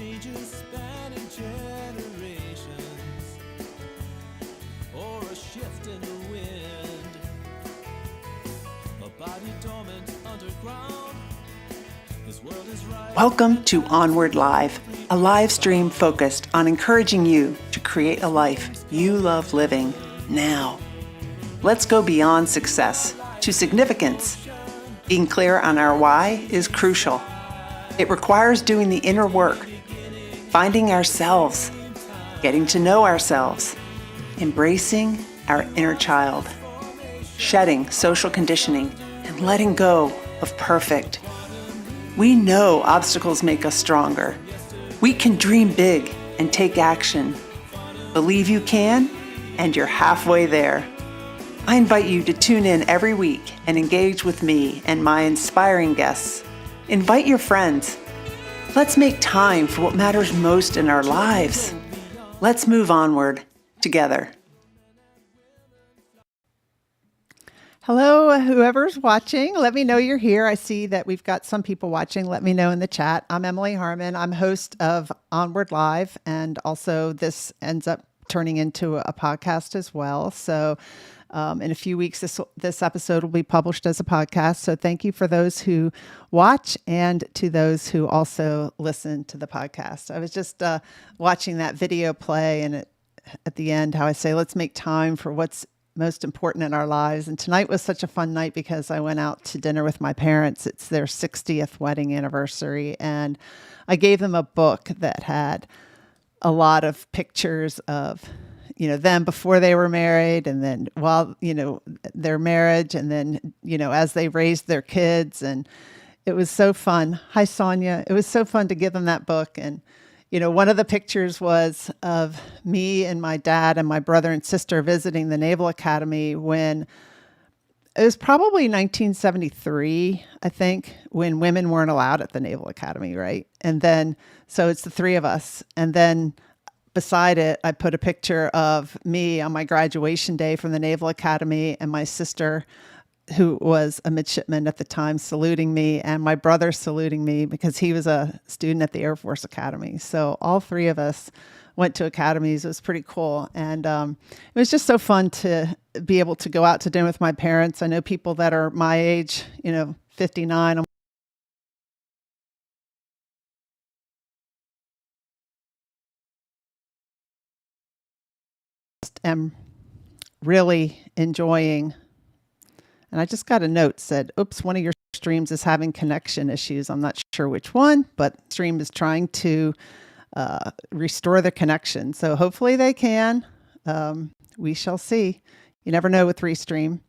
changes spanning generations, or a shift in the wind, a body dormant underground. This world is right. Welcome to Onward Live, a live stream focused on encouraging you to create a life you love living now. Let's go beyond success to significance. Being clear on our why is crucial. It requires doing the inner work, finding ourselves, getting to know ourselves, embracing our inner child, shedding social conditioning, and letting go of perfect. We know obstacles make us stronger. We can dream big and take action. Believe you can, and you're halfway there. I invite you to tune in every week and engage with me and my inspiring guests. Invite your friends. Let's make time for what matters most in our lives. Let's move onward together. Hello, whoever's watching. Let me know you're here. I see that we've got some people watching. Let me know in the chat. I'm Emily Harmon. I'm host of Onward Live, and also this ends up turning into a podcast as well. So in a few weeks, this episode will be published as a podcast. So thank you for those who watch and to those who also listen to the podcast. I was just watching that video play, and at the end, how I say, let's make time for what's most important in our lives. And tonight was such a fun night because I went out to dinner with my parents. It's their 60th wedding anniversary. And I gave them a book that had a lot of pictures of them before they were married, and then while, their marriage, and then, as they raised their kids. And it was so fun. Hi, Sonia. It was so fun to give them that book. And, one of the pictures was of me and my dad and my brother and sister visiting the Naval Academy when it was probably 1973, I think, when women weren't allowed at the Naval Academy, right? And then, so it's the three of us. And then beside it, I put a picture of me on my graduation day from the Naval Academy, and my sister, who was a midshipman at the time, saluting me, and my brother saluting me because he was a student at the Air Force Academy. So all three of us went to academies. It was pretty cool. And it was just so fun to be able to go out to dinner with my parents. I know people that are my age, 59. Am really enjoying, and I just got a note said, oops, one of your streams is having connection issues. I'm not sure which one, but stream is trying to restore the connection. So hopefully they can. We shall see. You never know with Restream.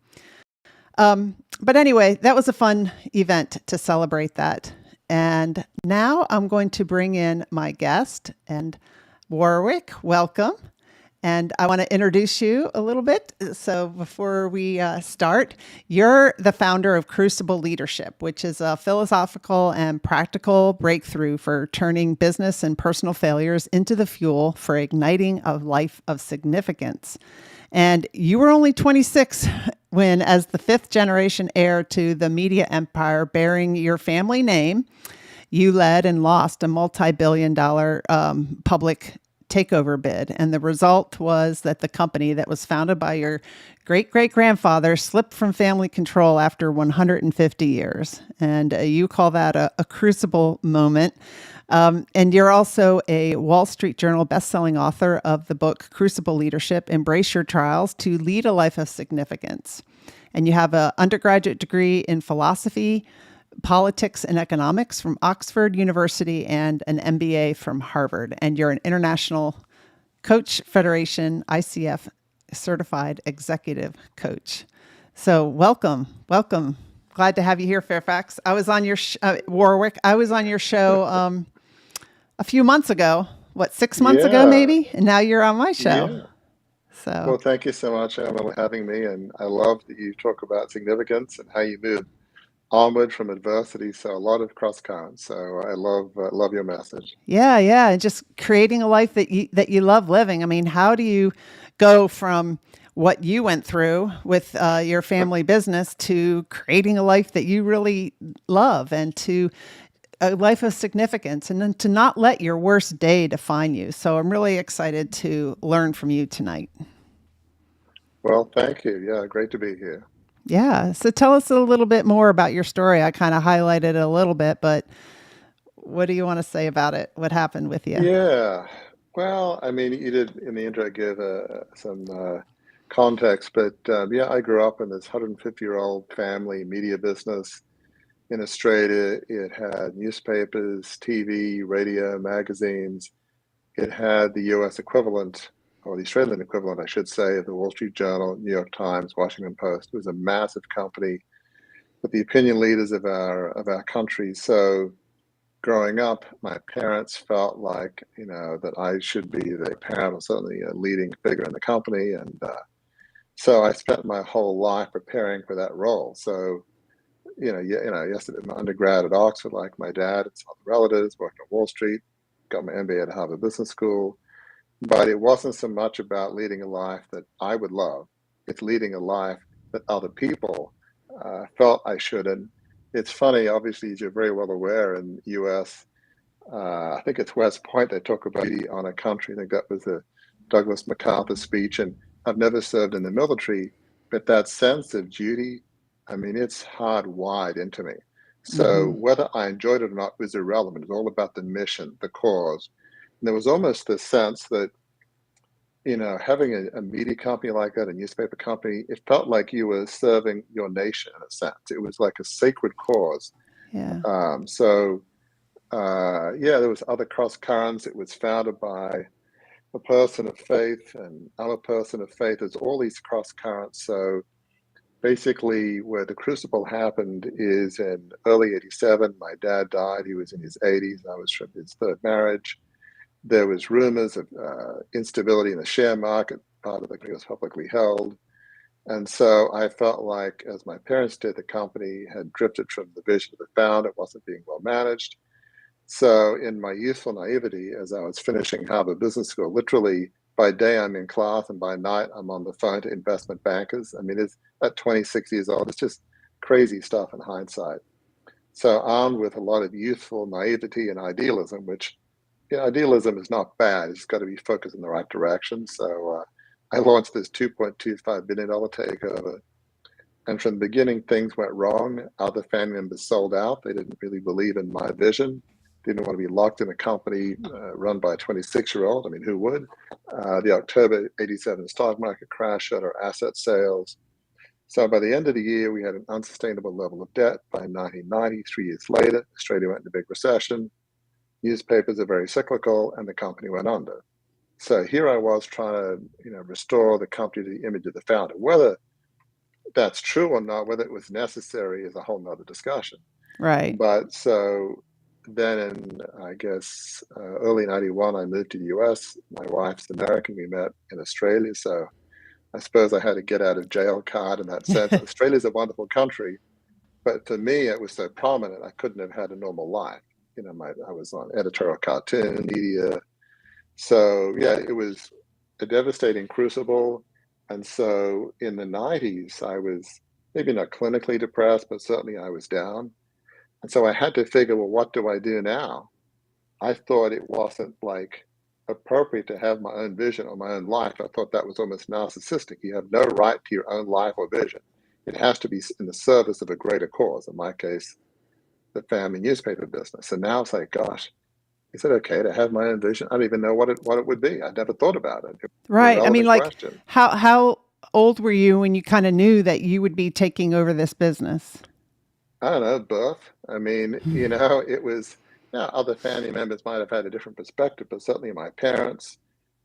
But anyway, that was a fun event to celebrate that. And now I'm going to bring in my guest, and Warwick, welcome. And I want to introduce you a little bit. So before we start, you're the founder of Crucible Leadership, which is a philosophical and practical breakthrough for turning business and personal failures into the fuel for igniting a life of significance. And you were only 26 when, as the fifth generation heir to the media empire bearing your family name, you led and lost a multibillion-dollar public takeover bid. And the result was that the company that was founded by your great-great-grandfather slipped from family control after 150 years. And you call that a crucible moment. And you're also a Wall Street Journal bestselling author of the book Crucible Leadership, Embrace Your Trials to Lead a Life of Significance. And you have an undergraduate degree in philosophy, politics and economics from Oxford University, and an MBA from Harvard. And you're an International Coach Federation, ICF certified executive coach. So welcome. Glad to have you here, Fairfax. I was on your Warwick. I was on your show a few months ago. 6 months ago, maybe? And now you're on my show. Yeah. So well, thank you so much, Emma, for having me. And I love that you talk about significance and how you move onward from adversity. So a lot of cross currents. So I love your message. Yeah. And just creating a life that you love living. I mean, how do you go from what you went through with your family business to creating a life that you really love, and to a life of significance, and then to not let your worst day define you. So I'm really excited to learn from you tonight. Well, thank you. Yeah, great to be here. Yeah. So tell us a little bit more about your story. I kind of highlighted it a little bit, but what do you want to say about it? What happened with you? Yeah. Well, I mean, you did in the intro give some context, but yeah, I grew up in this 150-year-old family media business in Australia. It had newspapers, TV, radio, magazines. It had the US equivalent, or the Australian equivalent, I should say, of the Wall Street Journal, New York Times, Washington Post. It was a massive company with the opinion leaders of our country. So growing up, my parents felt like, that I should be the parent or certainly a leading figure in the company. And so I spent my whole life preparing for that role. So, yes, I did my undergrad at Oxford, like my dad and some other relatives, worked on Wall Street, got my MBA at Harvard Business School. But it wasn't so much about leading a life that I would love. It's leading a life that other people felt I should. And it's funny, obviously, as you're very well aware, in the US, I think it's West Point, they talk about duty on a country. I think that was a Douglas MacArthur speech. And I've never served in the military, but that sense of duty, I mean, it's hardwired into me. So Mm-hmm. whether I enjoyed it or not was irrelevant. It was all about the mission, the cause. And there was almost this sense that, having a media company like that, a newspaper company, it felt like you were serving your nation in a sense. It was like a sacred cause. Yeah. Yeah, there was other cross currents. It was founded by a person of faith, and I'm a person of faith. There's all these cross currents. So basically, where the Crucible happened is in early '87. My dad died. He was in his 80s. I was from his third marriage. There was rumors of instability in the share market. Part of the company was publicly held. And so I felt like, as my parents did, the company had drifted from the vision of the founder. It wasn't being well managed. So in my youthful naivety, as I was finishing Harvard Business School, literally by day I'm in class and by night I'm on the phone to investment bankers. I mean, it's at 26 years old, it's just crazy stuff in hindsight. So armed with a lot of youthful naivety and idealism, which idealism is not bad. It's got to be focused in the right direction. So I launched this $2.25 billion takeover. And from the beginning, things went wrong. Other family members sold out. They didn't really believe in my vision. Didn't want to be locked in a company run by a 26-year-old. I mean, who would? The October '87 stock market crash shut our asset sales. So by the end of the year, we had an unsustainable level of debt. By 1990, 3 years later, Australia went into a big recession. Newspapers are very cyclical, and the company went under. So here I was trying to, restore the company to the image of the founder. Whether that's true or not, whether it was necessary, is a whole nother discussion. Right. But so then in, I guess, early '91, I moved to the US. My wife's American. We met in Australia. So I suppose I had a get out of jail card in that sense. Australia's a wonderful country, but for me, it was so prominent, I couldn't have had a normal life. I was on editorial cartoon, media. So yeah, it was a devastating crucible. And so in the '90s, I was maybe not clinically depressed, but certainly I was down. And so I had to figure, well, what do I do now? I thought it wasn't like appropriate to have my own vision or my own life. I thought that was almost narcissistic. You have no right to your own life or vision. It has to be in the service of a greater cause. In my case, the family newspaper business. And now it's like, gosh, is it okay to have my own vision? I don't even know what it would be. I never thought about it. It's a Right. I mean, relevant like, question. how old were you when you kind of knew that you would be taking over this business? I don't know, birth. I mean, it was, other family members might have had a different perspective, but certainly my parents,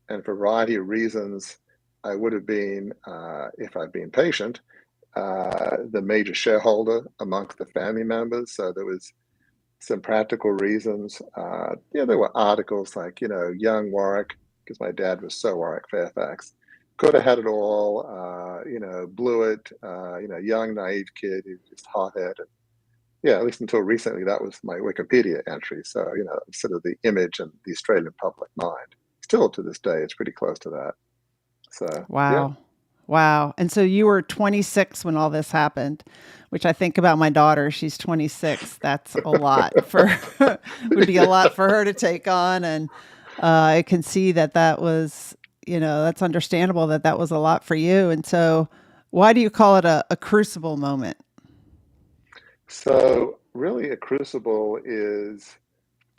and for a variety of reasons, I would have been, if I'd been patient, the major shareholder amongst the family members. So there was some practical reasons. There were articles like, young Warwick, because my dad was so Warwick Fairfax, could have had it all, blew it, young, naive kid who's just hot-headed. Yeah, at least until recently, that was my Wikipedia entry. So, sort of the image and the Australian public mind. Still to this day, it's pretty close to that. So, yeah. Wow. Wow. And so you were 26 when all this happened, which I think about my daughter. She's 26. That's a lot for, would be a lot for her to take on. And I can see that that was, that's understandable that that was a lot for you. And so why do you call it a crucible moment? So, really, a crucible is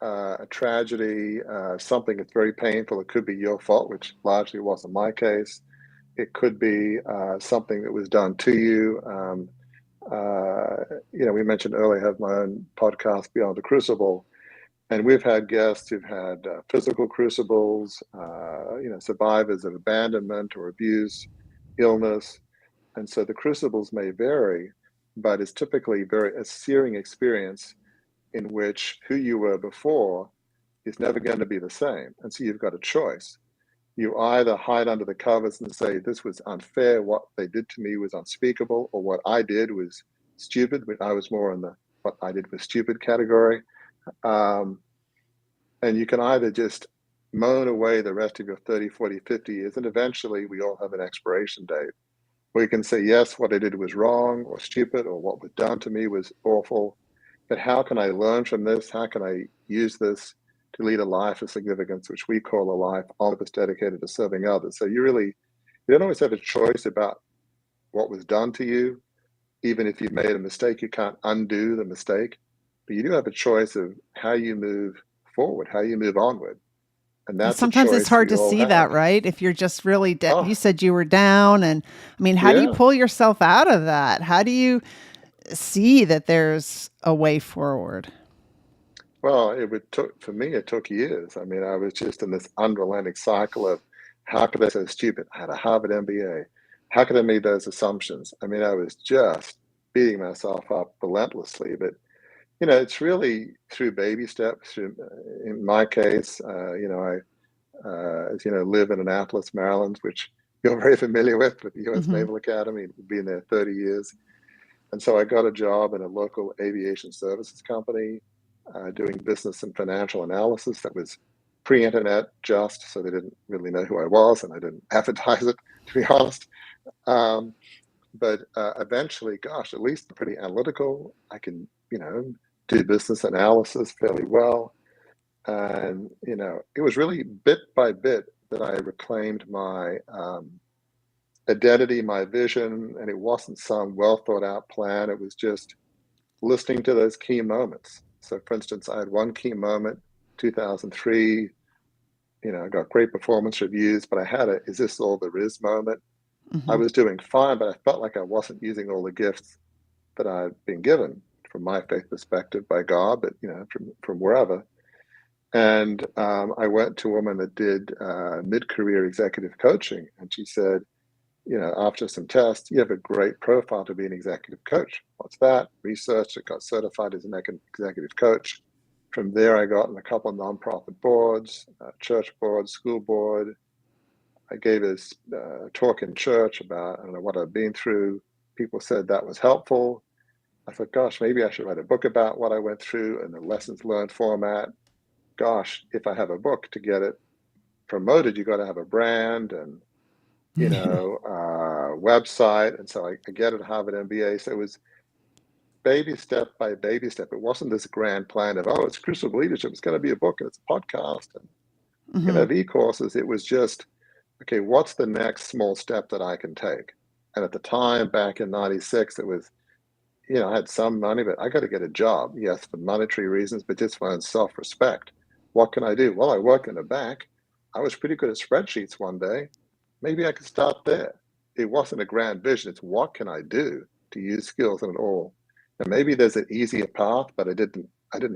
a tragedy, something that's very painful. It could be your fault, which largely wasn't my case. It could be something that was done to you. We mentioned earlier, I have my own podcast, Beyond the Crucible, and we've had guests who've had physical crucibles, survivors of abandonment or abuse, illness. And so the crucibles may vary, but it's typically a searing experience in which who you were before is never going to be the same. And so you've got a choice. You either hide under the covers and say, this was unfair, what they did to me was unspeakable, or what I did was stupid. I was more in the what I did was stupid category. And you can either just moan away the rest of your 30, 40, 50 years, and eventually we all have an expiration date. Or you can say, yes, what I did was wrong or stupid, or what was done to me was awful. But how can I learn from this? How can I use this to lead a life of significance, which we call a life all of us dedicated to serving others? So you don't always have a choice about what was done to you. Even if you've made a mistake, you can't undo the mistake. But you do have a choice of how you move forward, how you move onward. And that's sometimes it's hard to see that, right? If you're just really, you said you were down. And I mean, how do you pull yourself out of that? How do you see that there's a way forward? Well, for me, it took years. I mean, I was just in this unrelenting cycle of how could I be so stupid? I had a Harvard MBA. How could I make those assumptions? I mean, I was just beating myself up relentlessly. But, it's really through baby steps. In my case, I live in Annapolis, Maryland, which you're very familiar with the U.S. Naval Academy. Been there 30 years. And so I got a job in a local aviation services company doing business and financial analysis. That was pre-internet just, so they didn't really know who I was, and I didn't advertise it, to be honest. But eventually, gosh, at least pretty analytical. I can, do business analysis fairly well. And, it was really bit by bit that I reclaimed my identity, my vision, and it wasn't some well thought out plan. It was just listening to those key moments. So, for instance, I had one key moment, 2003. I got great performance reviews, but I had a "is this all there is" moment. I was doing fine, but I felt like I wasn't using all the gifts that I'd been given from my faith perspective by God, but from wherever. And I went to a woman that did mid-career executive coaching, and she said, after some tests, you have a great profile to be an executive coach. What's that? Researched it, got certified as an executive coach. From there, I got in a couple of nonprofit boards, church board, school board. I gave a talk in church about, I don't know, what I've been through. People said that was helpful. I thought, gosh, maybe I should write a book about what I went through in the lessons learned format. Gosh, if I have a book, to get it promoted, you got to have a brand and website. And so I get it at Harvard MBA. So it was baby step by baby step. It wasn't this grand plan of, it's Crucible Leadership. It's going to be a book and it's a podcast and e-courses. It was just, okay, what's the next small step that I can take? And at the time, back in 96, it was, I had some money, but I got to get a job. Yes, for monetary reasons, but just for my own self-respect. What can I do? Well, I work in the bank. I was pretty good at spreadsheets one day. Maybe I could start there. It wasn't a grand vision. It's what can I do to use skills in it all? And maybe there's an easier path, but I didn't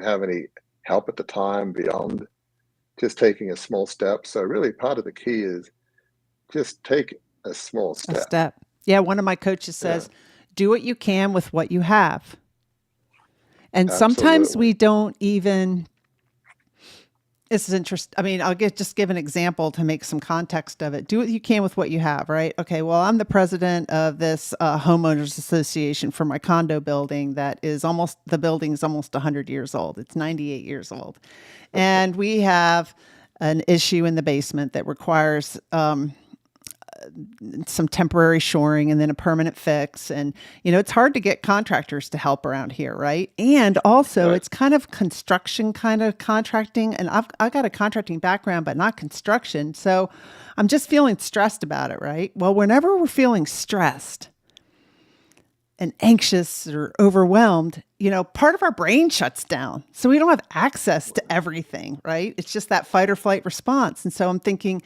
have any help at the time beyond just taking a small step. So really part of the key is just take a small step. Yeah. One of my coaches says, do what you can with what you have. And sometimes we don't even, this is interesting. I mean, I'll just give an example to make some context of it. Do what you can with what you have, right? Okay, well, I'm the president of this homeowners association for my condo building that is the building is almost 100 years old. It's 98 years old. And we have an issue in the basement that requires some temporary shoring and then a permanent fix. And, it's hard to get contractors to help around here, right? And also Right. it's kind of construction kind of contracting. And I got a contracting background, but not construction. So I'm just feeling stressed about it, right? Well, whenever we're feeling stressed and anxious or overwhelmed, part of our brain shuts down. So we don't have access to everything, right? It's just that fight or flight response. And so I'm thinking,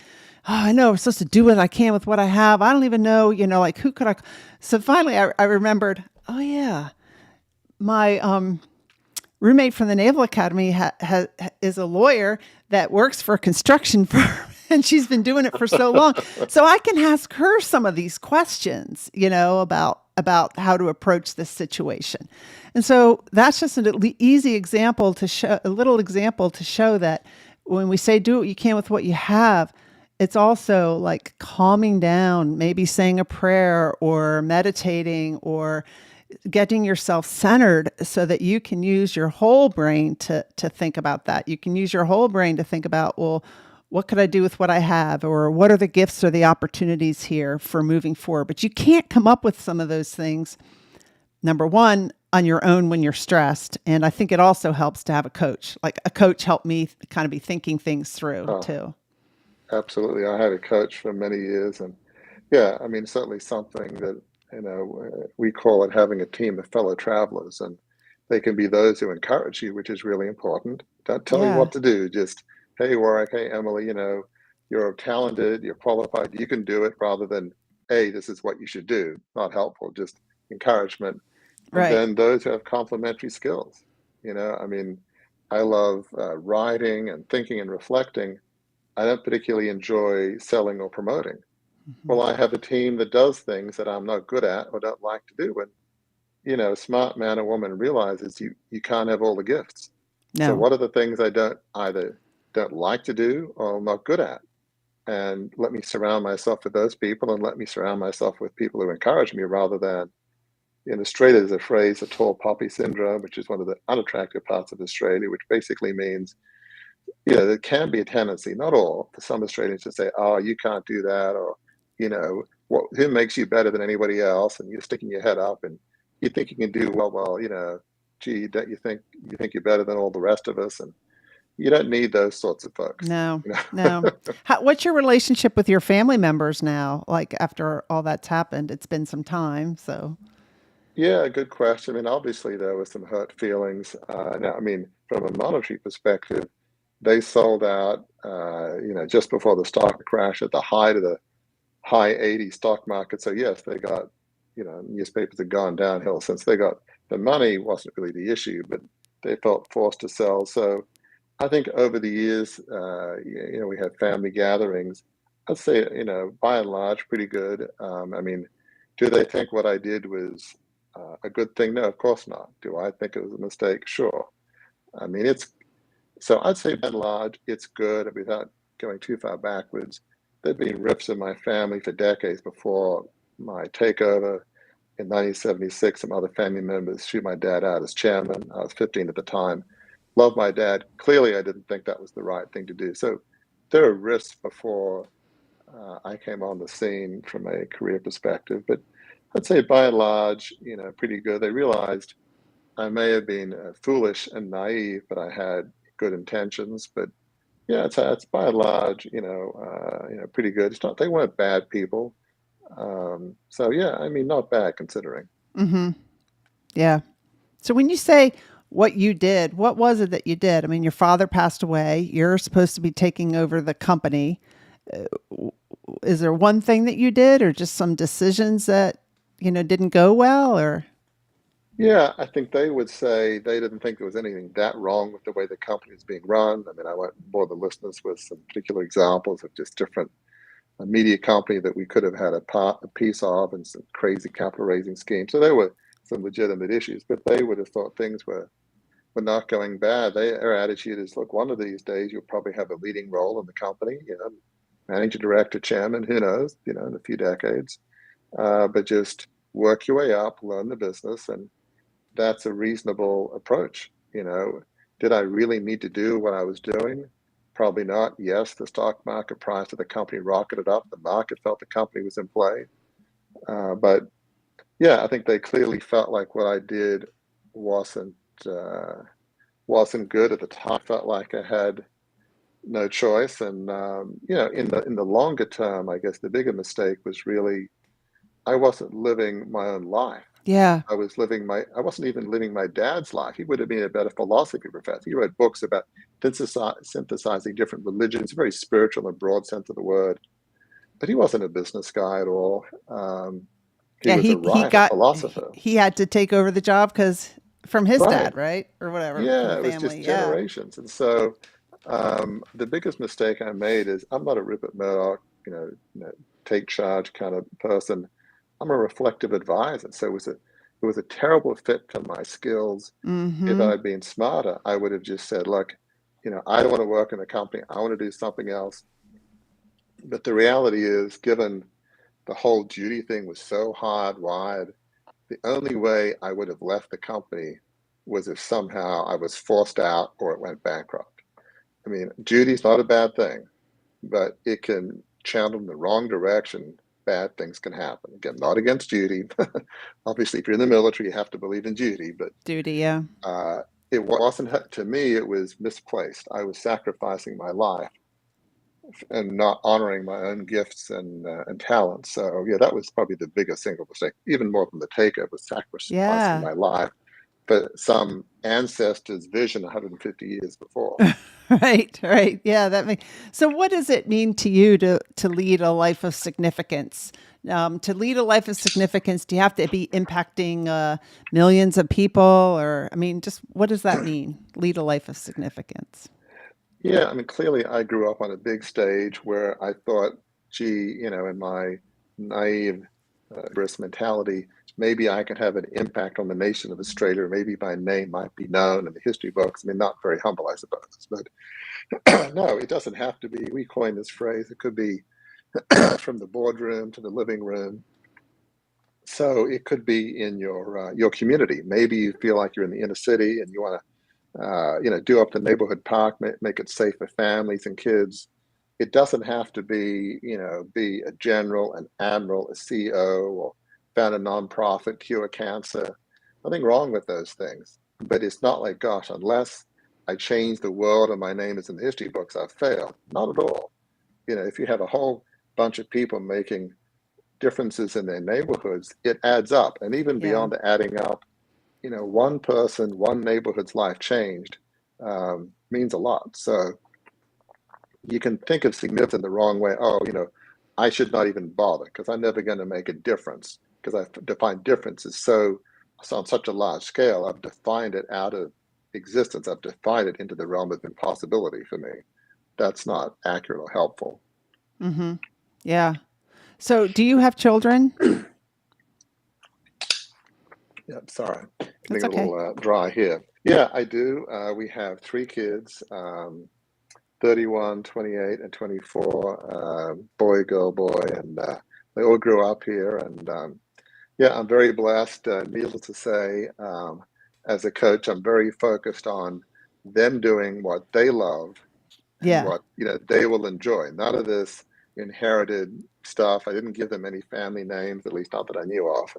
oh, I know I'm supposed to do what I can with what I have. I don't even know, like who could I? So finally I remembered, oh yeah, my roommate from the Naval Academy is a lawyer that works for a construction firm. And she's been doing it for so long. So I can ask her some of these questions, about how to approach this situation. And so that's just an easy example to show, a little example to show that when we say do what you can with what you have, it's also like calming down, maybe saying a prayer or meditating or getting yourself centered so that you can use your whole brain to think about that. You can use your whole brain to think about, well, what could I do with what I have? Or what are the gifts or the opportunities here for moving forward? But you can't come up with some of those things, number one, on your own when you're stressed. And I think it also helps to have a coach. Like a coach helped me kind of be thinking things through Oh, too. absolutely. I had a coach for many years, and yeah, I mean, certainly something that, we call it having a team of fellow travelers, and they can be those who encourage you, which is really important. Don't tell me Yeah. what to do. Just, hey, Warwick, hey, Emily, you're talented, you're qualified, you can do it, rather than, hey, this is what you should do. Not helpful, just encouragement. And Right. then those who have complementary skills. I mean, I love writing and thinking and reflecting. I don't particularly enjoy selling or promoting. Mhm. Well, I have a team that does things that I'm not good at or don't like to do. And, a smart man or woman realizes you can't have all the gifts. So No. what are the things I don't like to do or I'm not good at? And let me surround myself with those people and let me surround myself with people who encourage me rather than in Australia, there's a phrase, the tall poppy syndrome, which is one of the unattractive parts of Australia, which basically means, there can be a tendency, not all, for some Australians to say, oh, you can't do that, or, who makes you better than anybody else? And you're sticking your head up and you think you can do well, gee, don't you think you're better than all the rest of us? And you don't need those sorts of folks. No. You No. know? What's your relationship with your family members now? Like after all that's happened, it's been some time. So, Yeah, good question. I mean, obviously there were some hurt feelings. Now, I mean, from a monetary perspective, they sold out, just before the stock crash at the height of the high 80 stock market. So yes, they got, newspapers have gone downhill since they got the money wasn't really the issue, but they felt forced to sell. So I think over the years, we had family gatherings. I'd say, by and large, pretty good. I mean, do they think what I did was a good thing? No, of course not. Do I think it was a mistake? Sure. I mean, so I'd say by and large, it's good without going too far backwards. There'd been rifts in my family for decades before my takeover in 1976. Some other family members shoot my dad out as chairman. I was 15 at the time. Loved my dad. Clearly, I didn't think that was the right thing to do. So there are risks before I came on the scene from a career perspective. But I'd say by and large, pretty good. They realized I may have been foolish and naive, but I had good intentions. But yeah, it's by and large, pretty good. It's not they weren't bad people. So yeah, I mean, not bad considering. hmm yeah. So when you say what you did, what was it that you did? I mean, your father passed away. You're supposed to be taking over the company. Is there one thing that you did or just some decisions that, didn't go well or? Yeah, I think they would say they didn't think there was anything that wrong with the way the company is being run. I mean, I won't bore the listeners with some particular examples of just different a media company that we could have had a piece of and some crazy capital raising schemes. So there were some legitimate issues, but they would have thought things were not going bad. Their attitude is, look, one of these days you'll probably have a leading role in the company, managing director, chairman, who knows, in a few decades. But just work your way up, learn the business, and that's a reasonable approach. Did I really need to do what I was doing? Probably not. Yes, the stock market price of the company rocketed up. The market felt the company was in play. But yeah, I think they clearly felt like what I did wasn't wasn't good at the time. I felt like I had no choice, and in the longer term, I guess the bigger mistake was really I wasn't living my own life. Yeah. I wasn't even living my dad's life. He would have been a better philosophy professor. He wrote books about synthesizing different religions, very spiritual and broad sense of the word. But he wasn't a business guy at all. He Yeah, was a writer, philosopher. he had to take over the job because from his Right. dad, right? Or whatever, from Yeah, the it was just family. Yeah. generations. And so the biggest mistake I made is I'm not a Rupert Murdoch, take charge kind of person. I'm a reflective advisor. So it was a terrible fit for my skills. If Mm-hmm. I'd been smarter, I would have just said, look, I don't want to work in the company. I want to do something else. But the reality is, given the whole duty thing was so hardwired, the only way I would have left the company was if somehow I was forced out or it went bankrupt. I mean, duty's not a bad thing, but it can channel in the wrong direction. Bad things can happen. Again, not against duty. Obviously, if you're in the military, you have to believe in duty, but Duty, yeah. it wasn't, to me, it was misplaced. I was sacrificing my life and not honoring my own gifts and talents. So yeah, that was probably the biggest single mistake, even more than the takeover, was sacrificing Yeah. my life for some ancestor's vision 150 years before. Right, right. Yeah, so what does it mean to you to lead a life of significance? To lead a life of significance, do you have to be impacting millions of people, or I mean, just what does that mean? Lead a life of significance. Yeah, I mean, clearly I grew up on a big stage where I thought, gee, in my naive risk mentality, maybe I could have an impact on the nation of Australia. Maybe my name might be known in the history books. I mean, not very humble, I suppose, but no, it doesn't have to be. We coined this phrase. It could be from the boardroom to the living room. So it could be in your community. Maybe you feel like you're in the inner city and you want to do up the neighborhood park, make it safe for families and kids. It doesn't have to be a general, an admiral, a CEO, or found a nonprofit, cure cancer. Nothing wrong with those things. But it's not like, gosh, unless I change the world and my name is in the history books, I've failed. Not at all. If you have a whole bunch of people making differences in their neighborhoods, it adds up. And even Yeah. beyond the adding up, one person, one neighborhood's life changed means a lot. So you can think of significance the wrong way. Oh, I should not even bother because I'm never going to make a difference because I've defined differences so on such a large scale. I've defined it out of existence. I've defined it into the realm of impossibility for me. That's not accurate or helpful. Mm-hmm. Yeah. So, do you have children? Yeah, sorry, That's getting a okay. little dry here. Yeah, I do. We have three kids. 31, 28, and 24, boy, girl, boy, and they all grew up here. And yeah, I'm very blessed. Needless to say, as a coach, I'm very focused on them doing what they love and Yeah. what they will enjoy. None of this inherited stuff. I didn't give them any family names, at least not that I knew of.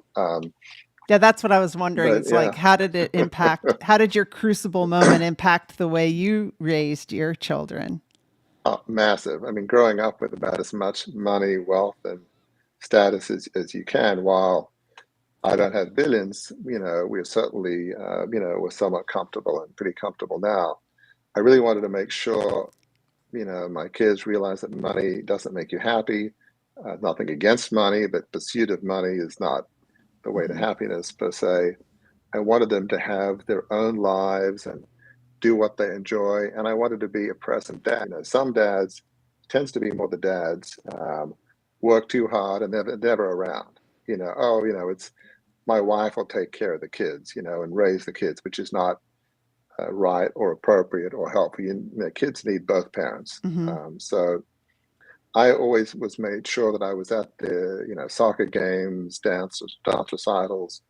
Yeah, that's what I was wondering. But It's like, yeah, how did your crucible moment impact the way you raised your children? massive. I mean, growing up with about as much money, wealth, and status as you can, while I don't have billions, we're certainly, we're somewhat comfortable and pretty comfortable now. I really wanted to make sure, my kids realize that money doesn't make you happy. Nothing against money, but pursuit of money is not the way to Hmm. happiness per se. I wanted them to have their own lives and do what they enjoy. And I wanted to be a present dad. Some dads, tends to be more the dads, work too hard and they're never around. It's my wife will take care of the kids, and raise the kids, which is not right or appropriate or helpful. Kids need both parents. Hmm. So I always was made sure that I was at the, soccer games, dance recitals.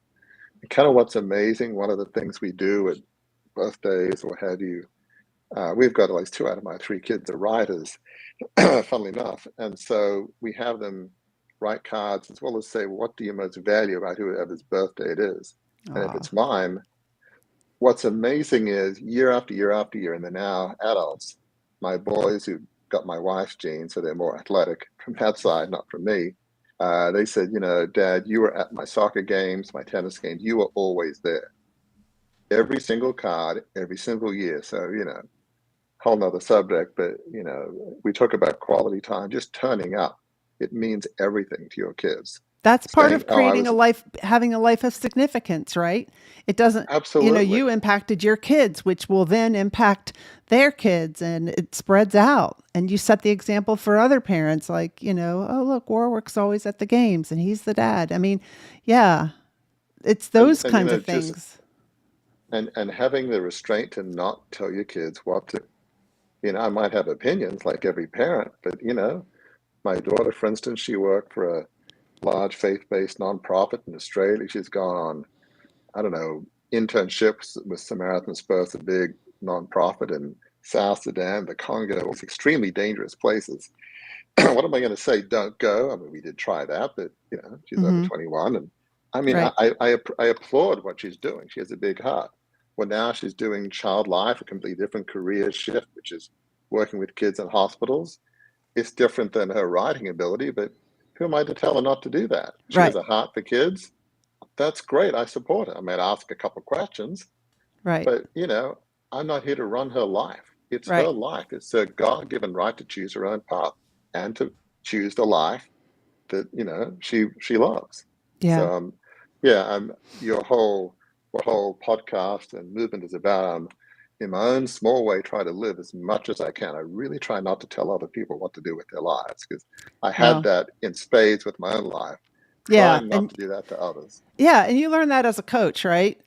And kind of what's amazing, one of the things we do at birthdays or have you, We've got at least 2 out of my 3 kids are writers, funnily enough. And so we have them write cards as well as say, what do you most value about whoever's birthday it is? And if it's mine, what's amazing is year after year after year, and they're now adults, my boys who got my wife's genes, so they're more athletic from that side, not from me. They said, Dad, you were at my soccer games, my tennis games, you were always there. Every single card, every single year. So, whole nother subject, but we talk about quality time, just turning up. It means everything to your kids. That's part of Saying, "Oh, I creating was a life, having a life of significance, right? It doesn't, absolutely." you impacted your kids, which will then impact their kids, and it spreads out. And you set the example for other parents, like, oh, look, Warwick's always at the games and he's the dad. I mean, yeah, it's those and kinds of just things. and having the restraint to not tell your kids what to. I might have opinions like every parent, but my daughter, for instance, she worked for a large faith-based nonprofit in Australia. She's gone on, I don't know, internships with Samaritan Spurs, a big nonprofit in South Sudan, the Congo, it's extremely dangerous places. What am I going to say? Don't go. I mean, we did try that, but she's over 21, and I mean, Right. I applaud what she's doing. She has a big heart. Well, now she's doing child life, a completely different career shift, which is working with kids in hospitals. It's different than her writing ability, but who am I to tell her not to do that? She has Right. a heart for kids. That's great. I support her. I might ask a couple questions, Right. but I'm not here to run her life. It's her Right. life. It's her God-given right to choose her own path and to choose the life that she loves. Yeah. So yeah, your whole podcast and movement is about in my own small way try to live as much as I can. I really try not to tell other people what to do with their lives, because I had Well, that in spades with my own life, yeah. trying not And to do that to others. yeah, and you learn that as a coach, right?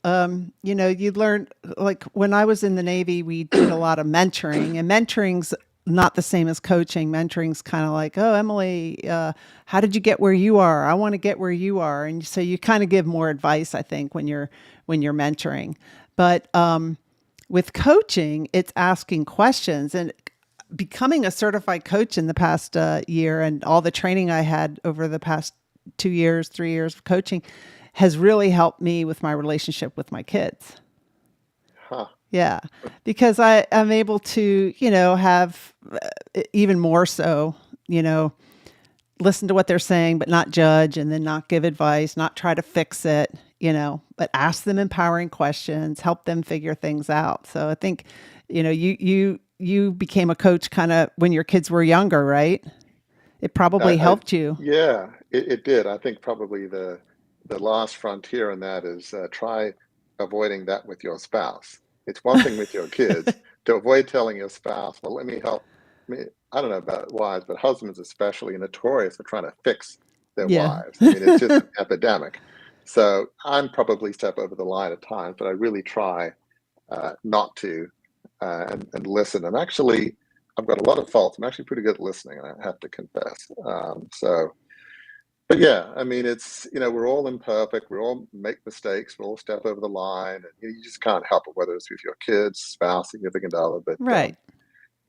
You learn, like when I was in the Navy, we did a lot of mentoring, and mentoring's not the same as coaching. Mentoring's kind of like, oh, Emily, how did you get where you are? I want to get where you are, and so you kind of give more advice, I think, when you're mentoring. But with coaching, it's asking questions and becoming a certified coach in the past year, and all the training I had over the past 2 years, 3 years of coaching has really helped me with my relationship with my kids. Huh. Yeah, because I'm able to, have even more so, listen to what they're saying, but not judge, and then not give advice, not try to fix it, but ask them empowering questions, help them figure things out. So I think, you became a coach kind of when your kids were younger, right? It probably helped you. Yeah, it did. I think probably the last frontier in that is try avoiding that with your spouse. It's one thing with your kids to avoid telling your spouse, well, let me help. I mean, I don't know about wives, but husbands especially are notorious for trying to fix their Yeah. wives. I mean, it's just an epidemic. So I'm probably step over the line at times, but I really try not to and listen. And actually, I've got a lot of faults. I'm actually pretty good at listening, I have to confess. But yeah, I mean, it's, we're all imperfect. We all make mistakes. We all step over the line. And you just can't help it, whether it's with your kids, spouse, significant other. But Right.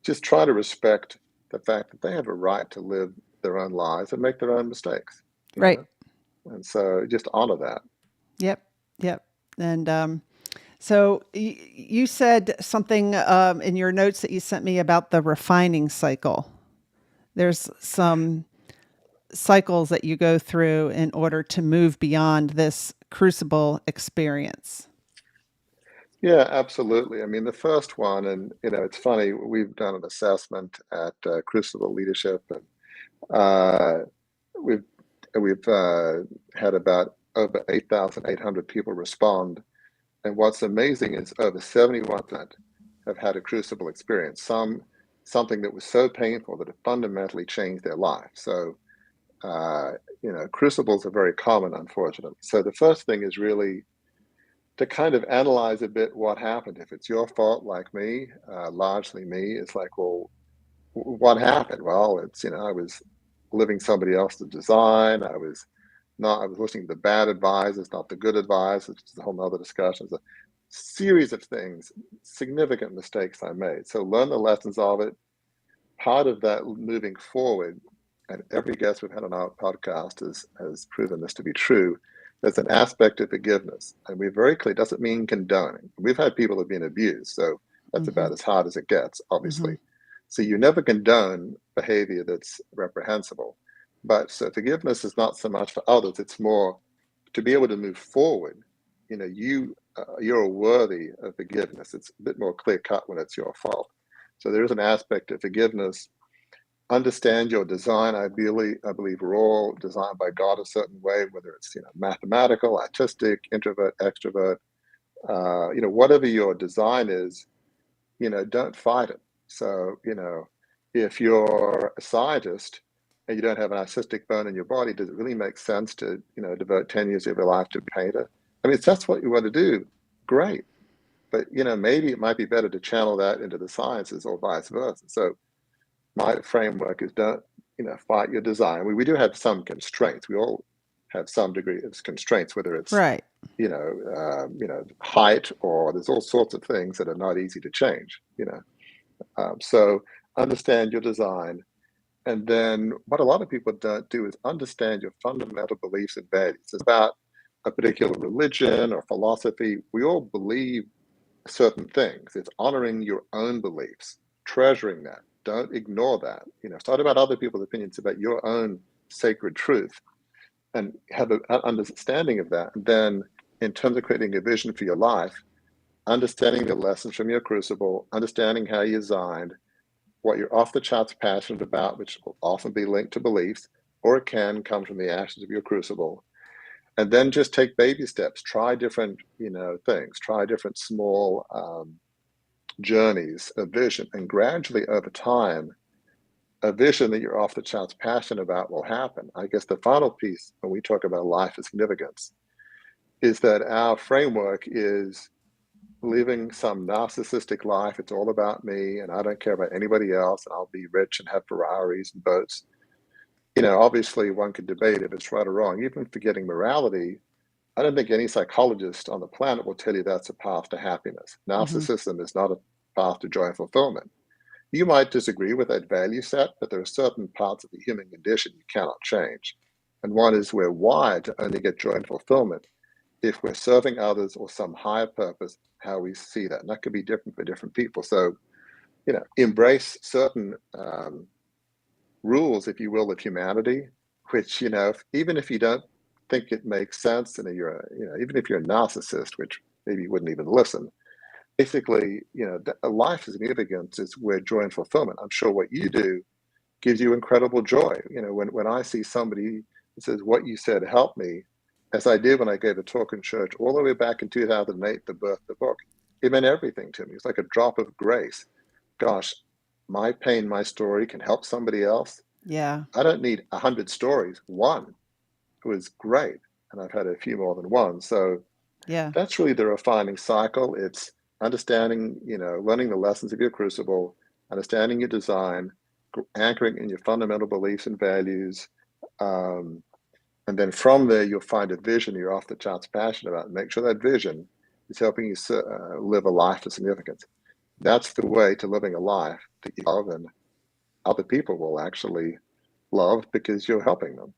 just try to respect the fact that they have a right to live their own lives and make their own mistakes. Right. And so just honor that. Yep. Yep. And so you said something in your notes that you sent me about the refining cycle. There's some cycles that you go through in order to move beyond this crucible experience. Yeah, absolutely. I mean, the first one, and it's funny, we've done an assessment at Crucible Leadership, and uh, we've had about over 8,800 people respond. And what's amazing is over 71% have had a crucible experience, something that was so painful that it fundamentally changed their life. So, crucibles are very common, unfortunately. So the first thing is really to kind of analyze a bit what happened. If it's your fault, like me, largely me, it's like, well, what happened? Well, it's, I was living somebody else's design. I was listening to the bad advisors, not the good advisors, which is a whole nother discussion. series of things, significant mistakes I made. So learn the lessons of it. Part of that moving forward, and every guest we've had on our podcast has proven this to be true, there's an aspect of forgiveness. And we're very clear, it doesn't mean condoning. We've had people who've been abused, so that's about as hard as it gets, obviously. So you never condone behavior that's reprehensible. But so forgiveness is not so much for others, it's more to be able to move forward. You're worthy of forgiveness. It's a bit more clear cut when it's your fault. So there is an aspect of forgiveness. Understand your design. I believe we're all designed by God a certain way, whether it's mathematical, artistic, introvert, extrovert. Whatever your design is, don't fight it. So if you're a scientist and you don't have an artistic bone in your body, does it really make sense to devote 10 years of your life to painter? I mean, if that's what you want to do, great. But maybe it might be better to channel that into the sciences or vice versa. So my framework is don't fight your design. We do have some constraints. We all have some degree of constraints, whether it's Right. height, or there's all sorts of things that are not easy to change. So understand your design, and then what a lot of people don't do is understand your fundamental beliefs and values. It's about a particular religion or philosophy. We all believe certain things. It's honoring your own beliefs, treasuring that. Don't ignore that. It's not about other people's opinions, about your own sacred truth, and have an understanding of that. And then in terms of creating a vision for your life, understanding the lessons from your crucible, understanding how you designed, what you're off the charts passionate about, which will often be linked to beliefs, or it can come from the ashes of your crucible. And then just take baby steps, try different, things, try different small journeys of vision. And gradually over time, a vision that you're off the charts passionate about will happen. I guess the final piece when we talk about life of significance is that our framework is living some narcissistic life. It's all about me and I don't care about anybody else, and I'll be rich and have Ferraris and boats. Obviously one could debate if it's right or wrong. Even forgetting morality, I don't think any psychologist on the planet will tell you that's a path to happiness. Narcissism is not a path to joy and fulfillment. You might disagree with that value set, but there are certain parts of the human condition you cannot change. And one is we're wired to only get joy and fulfillment if we're serving others or some higher purpose, how we see that. And that could be different for different people. So, embrace certain rules, if you will, of humanity, which, even if you don't think it makes sense, and even if you're a narcissist, which maybe you wouldn't even listen, basically, life significance is where joy and fulfillment. I'm sure what you do gives you incredible joy. When I see somebody that says, what you said helped me, as I did when I gave a talk in church all the way back in 2008, the birth of the book, it meant everything to me. It's like a drop of grace. Gosh, my pain, my story can help somebody else. Yeah. I don't need 100 stories. One was great. And I've had a few more than one. So that's really the refining cycle. It's understanding, learning the lessons of your crucible, understanding your design, anchoring in your fundamental beliefs and values. And then from there, you'll find a vision you're off the charts passionate about, and make sure that vision is helping you live a life of significance. That's the way to living a life that you love and other people will actually love because you're helping them.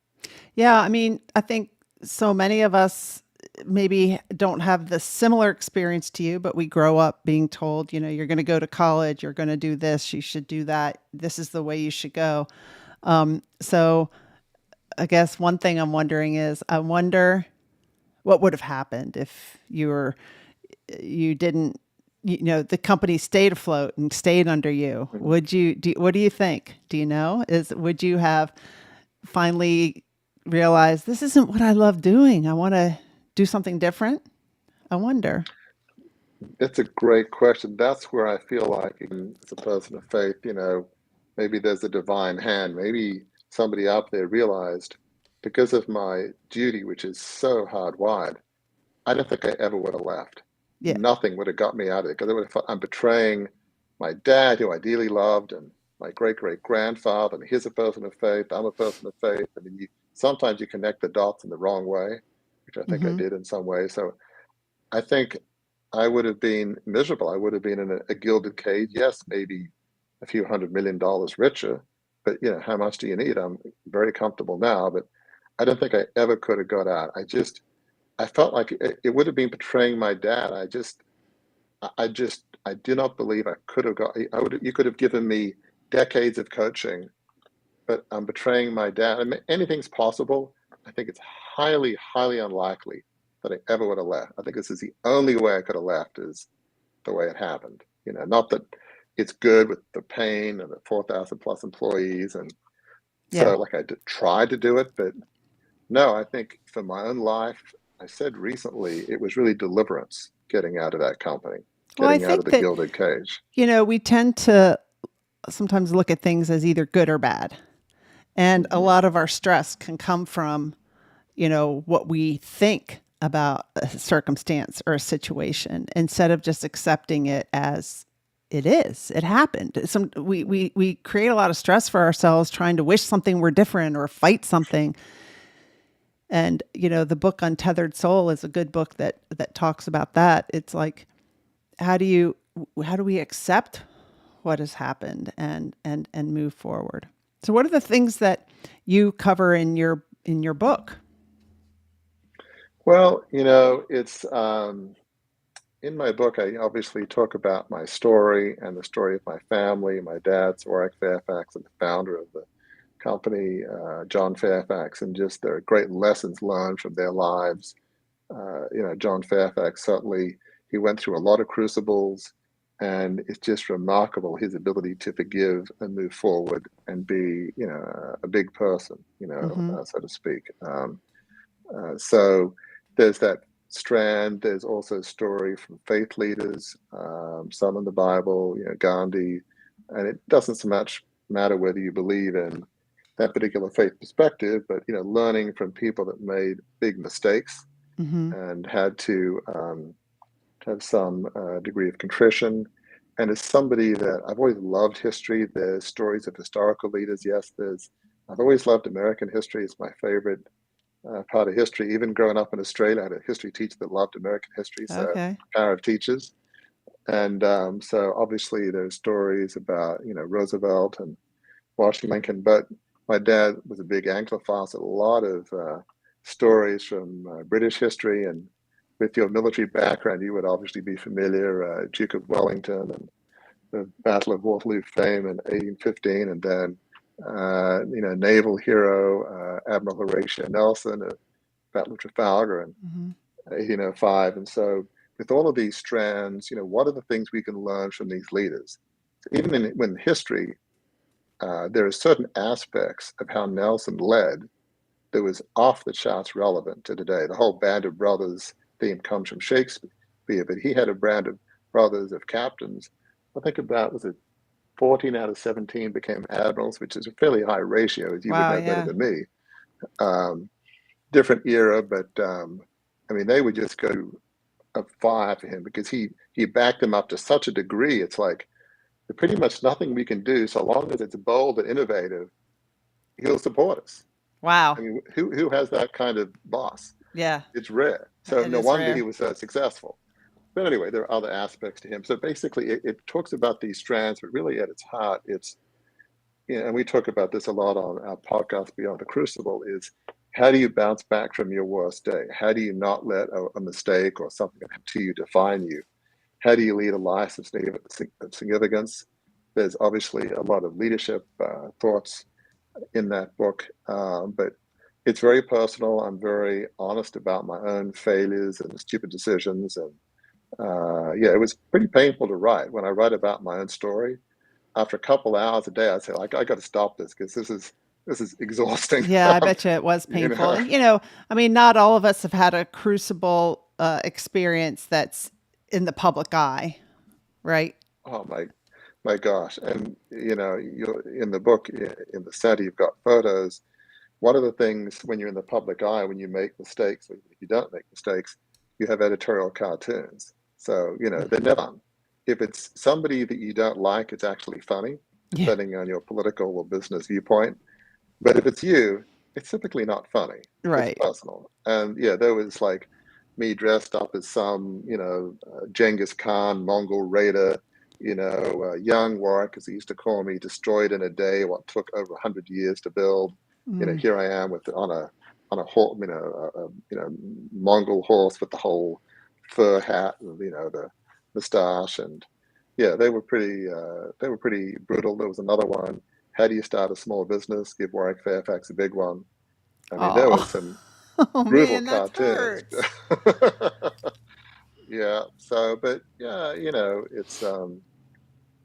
Yeah. I mean, I think so many of us maybe don't have the similar experience to you, but we grow up being told, you're going to go to college, you're going to do this, you should do that. This is the way you should go. So I guess one thing I'm wondering is, I wonder what would have happened if you didn't, the company stayed afloat and stayed under you. What do you think? Do you know? Would you have finally realized this isn't what I love doing? I want to do something different? I wonder. It's a great question. That's where I feel like, as a person of faith, maybe there's a divine hand. Maybe somebody out there realized, because of my duty, which is so hardwired, I don't think I ever would have left. Yeah. Nothing would have got me out of it, because I'm betraying my dad, who I dearly loved, and my great-great-grandfather, and he's a person of faith, I'm a person of faith. I mean, sometimes you connect the dots in the wrong way, which I think I did in some way. So I think I would have been miserable. I would have been in a gilded cage. Yes, maybe a few $100 million richer, but how much do you need? I'm very comfortable now, but I don't think I ever could have got out. I felt like it would have been betraying my dad. I do not believe I could have got. You could have given me decades of coaching, but I'm betraying my dad. I mean, anything's possible. I think it's highly, highly unlikely that I ever would have left. I think this is the only way I could have left is the way it happened. Not that it's good with the pain and the 4,000 plus employees. And so like tried to do it, but no, I think for my own life, I said recently, it was really deliverance getting out of that company, getting out of the gilded cage. We tend to sometimes look at things as either good or bad. And a lot of our stress can come from, what we think about a circumstance or a situation instead of just accepting it as it is. It happened. We create a lot of stress for ourselves trying to wish something were different or fight something. And, the book Untethered Soul is a good book that talks about that. It's like, how do we accept what has happened and move forward? So what are the things that you cover in your book? Well, it's in my book, I obviously talk about my story and the story of my family. My dad's Warwick Fairfax, and the founder of the company, John Fairfax, and just their great lessons learned from their lives. John Fairfax, certainly, he went through a lot of crucibles, and it's just remarkable his ability to forgive and move forward and be, a big person, so to speak. So there's that strand. There's also a story from faith leaders, some in the Bible, Gandhi, and it doesn't so much matter whether you believe in that particular faith perspective, but learning from people that made big mistakes and had to have some degree of contrition. And as somebody that I've always loved history, there's stories of historical leaders. Yes, I've always loved American history. It's my favorite part of history. Even growing up in Australia, I had a history teacher that loved American history, so power of teachers. And so obviously there's stories about, Roosevelt and Washington Lincoln, but my dad was a big Anglophile, so a lot of stories from British history. And with your military background, you would obviously be familiar, Duke of Wellington and the Battle of Waterloo fame in 1815, and then naval hero Admiral Horatio Nelson at Battle of Trafalgar in 1805. And so with all of these strands, what are the things we can learn from these leaders? Even in history, there are certain aspects of how Nelson led that was off the charts relevant to today. The whole Band of Brothers theme comes from Shakespeare, but he had a band of brothers, of captains. I think about, was it 14 out of 17 became admirals, which is a fairly high ratio, as you would know better than me. Different era, but they would just go a fire for him because he backed them up to such a degree. It's like, there's pretty much nothing we can do so long as it's bold and innovative. He'll support us. Wow. Who has that kind of boss? Yeah. It's rare. So no wonder he was so successful. But anyway, there are other aspects to him. So basically, it talks about these strands, but really at its heart, it's, and we talk about this a lot on our podcast, Beyond the Crucible, is how do you bounce back from your worst day? How do you not let a mistake or something to you define you? How do you lead a life of significance? There's obviously a lot of leadership thoughts in that book, but it's very personal. I'm very honest about my own failures and stupid decisions. And it was pretty painful to write. When I write about my own story, after a couple hours a day, I say, I got to stop this because this is exhausting. Yeah, I bet you it was painful. And, not all of us have had a crucible experience that's in the public eye, right? Oh my gosh. And you're in the book, in the center, you've got photos. One of the things when you're in the public eye, when you make mistakes, or if you don't make mistakes, you have editorial cartoons. So they're never fun. If it's somebody that you don't like, it's actually funny, depending on your political or business viewpoint. But if it's you, it's typically not funny. Right. It's personal. And there was like me dressed up as some, Genghis Khan, Mongol raider, young Warwick, as he used to call me, destroyed in a day what took over 100 years to build. Here I am on a horse, Mongol horse with the whole fur hat and the moustache, and yeah, they were pretty brutal. There was another one. How do you start a small business? Give Warwick Fairfax a big one. I mean, there was Oh, some oh brutal man, that cartoons. hurts. Yeah. So, but yeah,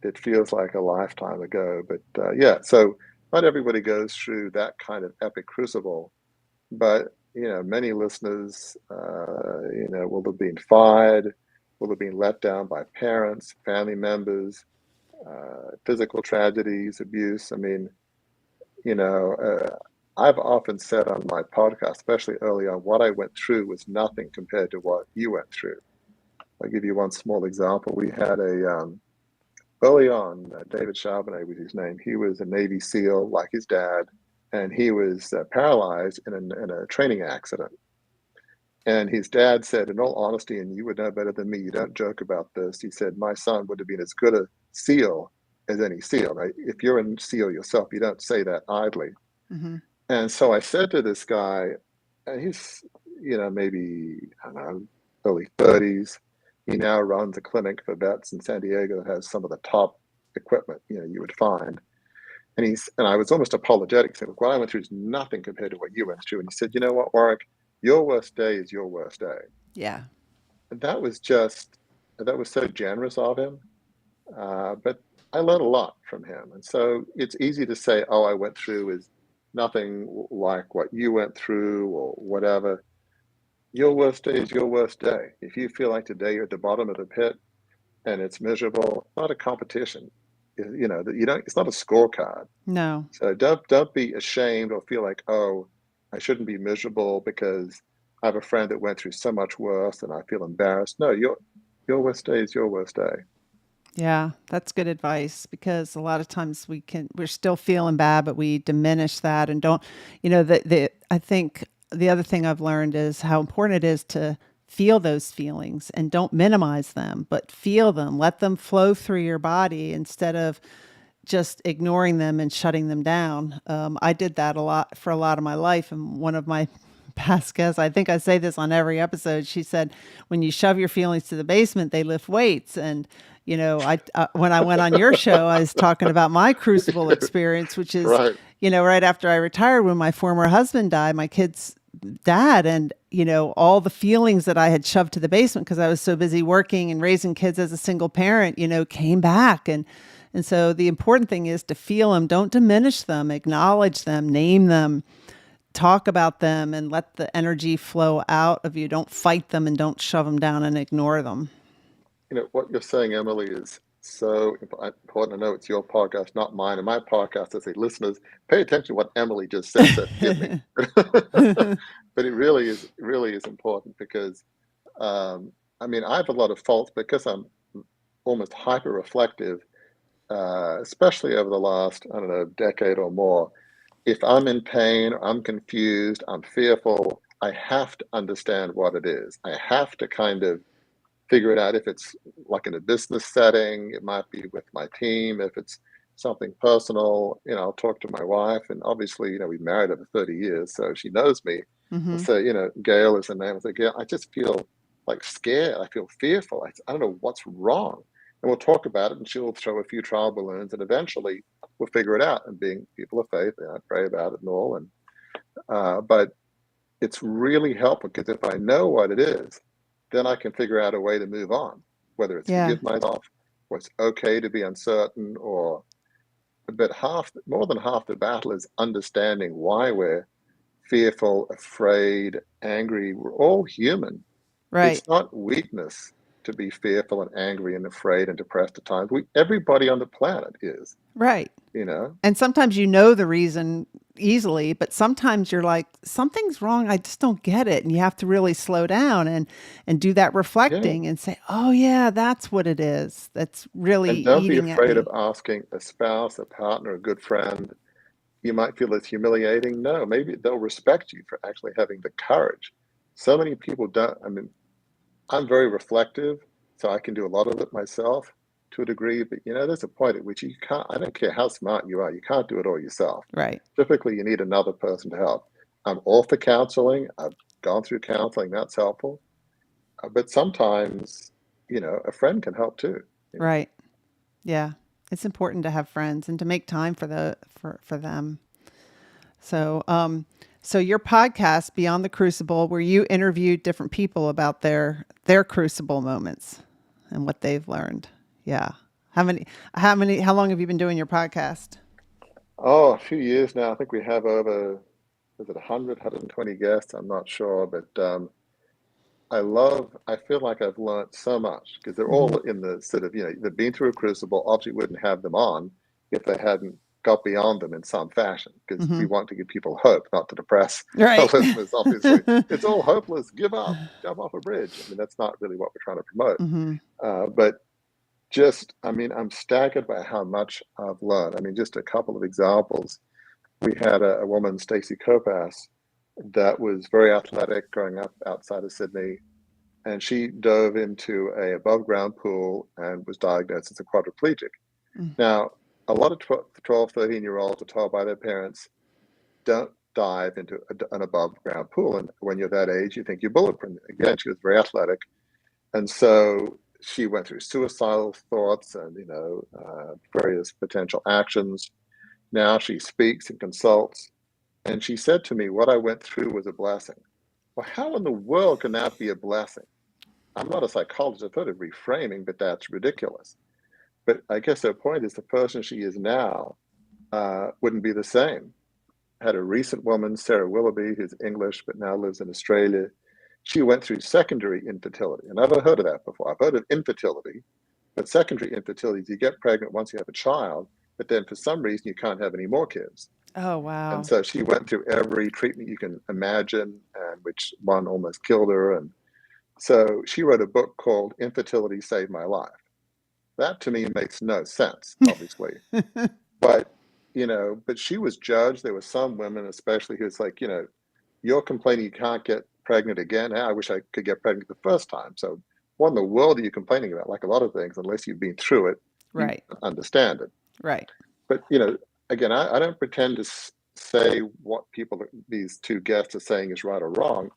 it feels like a lifetime ago. But yeah, so not everybody goes through that kind of epic crucible, but many listeners, will have been fired, will have been let down by parents, family members, physical tragedies, abuse. I mean, you know, I've often said on my podcast, especially early on, what I went through was nothing compared to what you went through. I'll give you one small example. We had early on, David Charbonnet was his name. He was a Navy SEAL like his dad, and he was paralyzed in a training accident. And his dad said, in all honesty, and you would know better than me, you don't joke about this. He said, my son would have been as good a SEAL as any SEAL. Right? If you're a SEAL yourself, you don't say that idly. Mm-hmm. And so I said to this guy, and he's, maybe, I don't know, early 30s. He now runs a clinic for vets in San Diego that has some of the top equipment, you would find. And I was almost apologetic, saying, look, what I went through is nothing compared to what you went through. And he said, you know what, Warwick, your worst day is your worst day. Yeah. And that was so generous of him. But I learned a lot from him. And so it's easy to say, oh, I went through is nothing like what you went through or whatever. Your worst day is your worst day. If you feel like today you're at the bottom of the pit and it's miserable, it's not a competition. It's not a scorecard. No. So don't be ashamed or feel like, oh, I shouldn't be miserable because I have a friend that went through so much worse and I feel embarrassed. No, your worst day is your worst day. Yeah, that's good advice, because a lot of times we're still feeling bad, but we diminish that and don't, I think the other thing I've learned is how important it is to feel those feelings and don't minimize them, but feel them, let them flow through your body instead of just ignoring them and shutting them down. I did that a lot for a lot of my life. And one of my past guests, I think I say this on every episode, she said, when you shove your feelings to the basement, they lift weights. And, when I went on your show, I was talking about my Crucible experience, which is, Right. Right after I retired, when my former husband died, my kid's dad, and, all the feelings that I had shoved to the basement because I was so busy working and raising kids as a single parent, came back. And so the important thing is to feel them, don't diminish them, acknowledge them, name them, talk about them, and let the energy flow out of you. Don't fight them and don't shove them down and ignore them. What you're saying, Emily, is so important. I know it's your podcast, not mine. And my podcast, I say, listeners, pay attention to what Emily just said. So forgive me. But it really is important because, I have a lot of faults because I'm almost hyper reflective, especially over the last, I don't know, decade or more. If I'm in pain, I'm confused, I'm fearful, I have to understand what it is. I have to kind of figure it out. If it's like in a business setting, it might be with my team. If it's something personal, I'll talk to my wife. And obviously, we've married over 30 years, so she knows me. Mm-hmm. And so, Gail is her name. I say, Gail, I just feel like scared. I feel fearful. I don't know what's wrong. And we'll talk about it, and she'll throw a few trial balloons, and eventually we'll figure it out. And being people of faith, I pray about it and all. And but it's really helpful because if I know what it is, then I can figure out a way to move on, whether it's forgive myself, or it's okay to be uncertain, but more than half the battle is understanding why we're fearful, afraid, angry. We're all human. Right. It's not weakness to be fearful and angry and afraid and depressed at times. Everybody on the planet is. Right. And sometimes the reason easily, but sometimes you're like, something's wrong. I just don't get it. And you have to really slow down and do that reflecting and say, oh yeah, that's what it is. That's really and don't eating be afraid at me. of asking a spouse, a partner, a good friend. You might feel it's humiliating. No, maybe they'll respect you for actually having the courage. So many people don't. I'm very reflective, so I can do a lot of it myself to a degree. But there's a point at which you can't. I don't care how smart you are, you can't do it all yourself. Right. Typically, you need another person to help. I'm all for counseling. I've gone through counseling. That's helpful. But sometimes, a friend can help too. Right. Yeah. It's important to have friends and to make time for for them. So, so your podcast, Beyond the Crucible, where you interviewed different people about their crucible moments and what they've learned. Yeah. How long have you been doing your podcast? Oh, a few years now. I think we have over, is it 100, 120 guests? I'm not sure, but I feel like I've learned so much because they're Mm-hmm. all in the sort of, they've been through a crucible. Obviously, wouldn't have them on if they hadn't got beyond them in some fashion because Mm-hmm. we want to give people hope, not to depress our Right. listeners, obviously. It's all hopeless, give up, jump off a bridge. I mean, that's not really what we're trying to promote. Mm-hmm. But I'm staggered by how much I've learned. I mean, just a couple of examples. We had a woman, Stacey Kopass, that was very athletic growing up outside of Sydney, and she dove into a above ground pool and was diagnosed as a quadriplegic. Mm. Now, a lot of 12, 13-year-olds are told by their parents, don't dive into an above ground pool. And when you're that age, you think you're bulletproof. Again, she was very athletic. And so she went through suicidal thoughts and, various potential actions. Now she speaks and consults. And she said to me, what I went through was a blessing. Well, how in the world can that be a blessing? I'm not a psychologist. I thought of reframing, but that's ridiculous. But I guess her point is the person she is now wouldn't be the same. I had a recent woman, Sarah Willoughby, who's English but now lives in Australia. She went through secondary infertility. And I've never heard of that before. I've heard of infertility, but secondary infertility is you get pregnant once you have a child, but then for some reason you can't have any more kids. Oh, And wow. so she went through every treatment you can imagine, and which one almost killed her. And so she wrote a book called Infertility Saved My Life. That to me makes no sense, obviously. But, but she was judged. There were some women, especially, who's like, you're complaining you can't get pregnant again. I wish I could get pregnant the first time. So what in the world are you complaining about? Like a lot of things, unless you've been through it, Right. you understand it. Right. But, again, I don't pretend to say what these two guests are saying is right or wrong.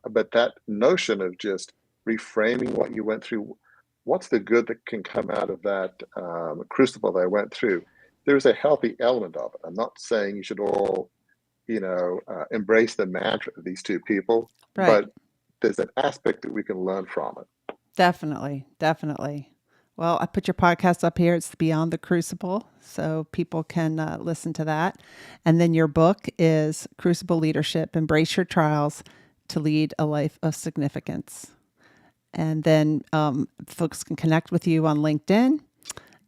But that notion of just reframing what you went through, what's the good that can come out of that crucible they went through? There's a healthy element of it. I'm not saying you should all, embrace the mantra of these two people, Right. but there's an aspect that we can learn from it. Definitely. Definitely. Well, I put your podcast up here. It's Beyond the Crucible, so people can listen to that. And then your book is Crucible Leadership, Embrace Your Trials to Lead a Life of Significance. And then folks can connect with you on LinkedIn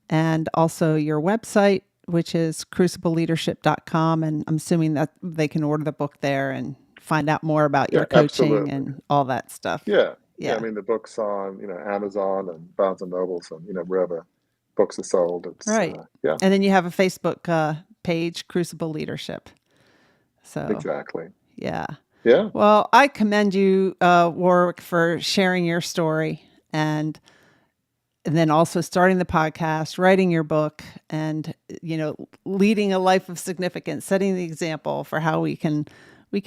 and also your website, which is crucibleleadership.com. And I'm assuming that they can order the book there and find out more about your coaching Absolutely. and all that stuff. Yeah. Yeah. I mean, the book's on, Amazon and Barnes and Nobles and, wherever books are sold. It's Right. yeah, And then you have a Facebook page, Crucible Leadership. So exactly. yeah. Yeah. Well, I commend you, Warwick, for sharing your story and then also starting the podcast, writing your book, and leading a life of significance, setting the example for how we can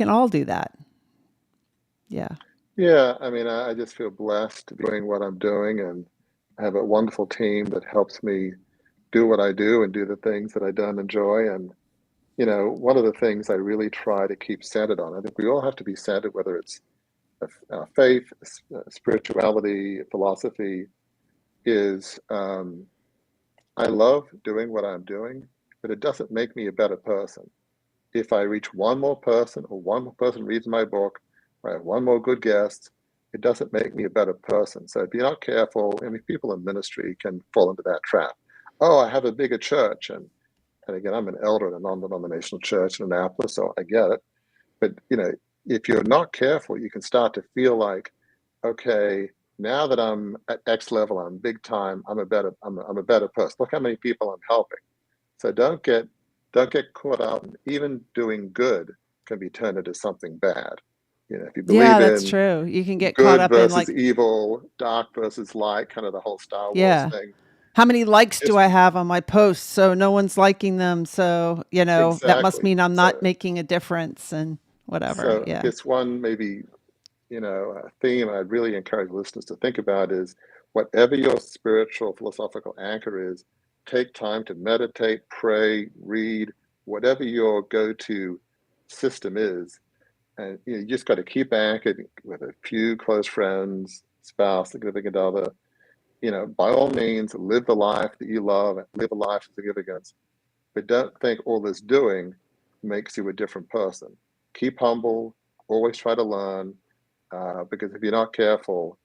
all do that. Yeah. Yeah. I mean, I just feel blessed to be doing what I'm doing, and I have a wonderful team that helps me do what I do and do the things that I don't enjoy. And, one of the things I really try to keep centered on, I think we all have to be centered, whether it's faith, spirituality, philosophy, is I love doing what I'm doing, but it doesn't make me a better person. If I reach one more person or one more person reads my book, or I have one more good guest, it doesn't make me a better person. So if you're not careful, I mean, people in ministry can fall into that trap. Oh, I have a bigger church. And again, I'm an elder in a non-denominational church in Annapolis, so I get it. But, if you're not careful, you can start to feel like, okay, now that I'm at X level, I'm big time, I'm a better person. Look how many people I'm helping. So don't get caught up. Even doing good can be turned into something bad. If you Yeah, believe that's in true. You can get caught good up in versus like, evil, dark versus light, kind of the whole Star Wars yeah. thing. How many likes do Just I have on my posts? So no one's liking them. So, that must exactly. mean I'm So, not making a difference and whatever. so I Yeah. guess one maybe a theme I'd really encourage listeners to think about is whatever your spiritual philosophical anchor is, take time to meditate, pray, read, whatever your go-to system is. And you just got to keep anchored with a few close friends, spouse, significant other. By all means, live the life that you love, live a life of significance, but don't think all this doing makes you a different person. Keep humble, always try to learn, because if you're not careful,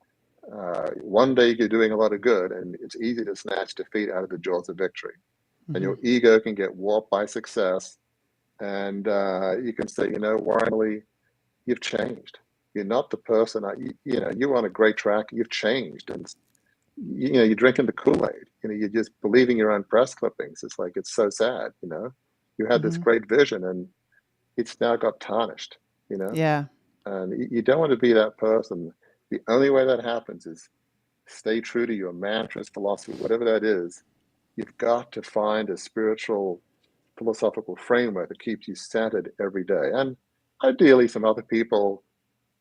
one day you're doing a lot of good, and it's easy to snatch defeat out of the jaws of victory. And Hmm. your ego can get warped by success, and you can say, Warren, you've changed. You're not the person. You're on a great track. You've changed, and you're drinking the Kool-Aid. You're just believing your own press clippings. It's like it's so sad. You had this Hmm. great vision, and it's now got tarnished. You know, Yeah. and you don't want to be that person. The only way that happens is stay true to your mantras, philosophy, whatever that is. You've got to find a spiritual, philosophical framework that keeps you centered every day, and ideally some other people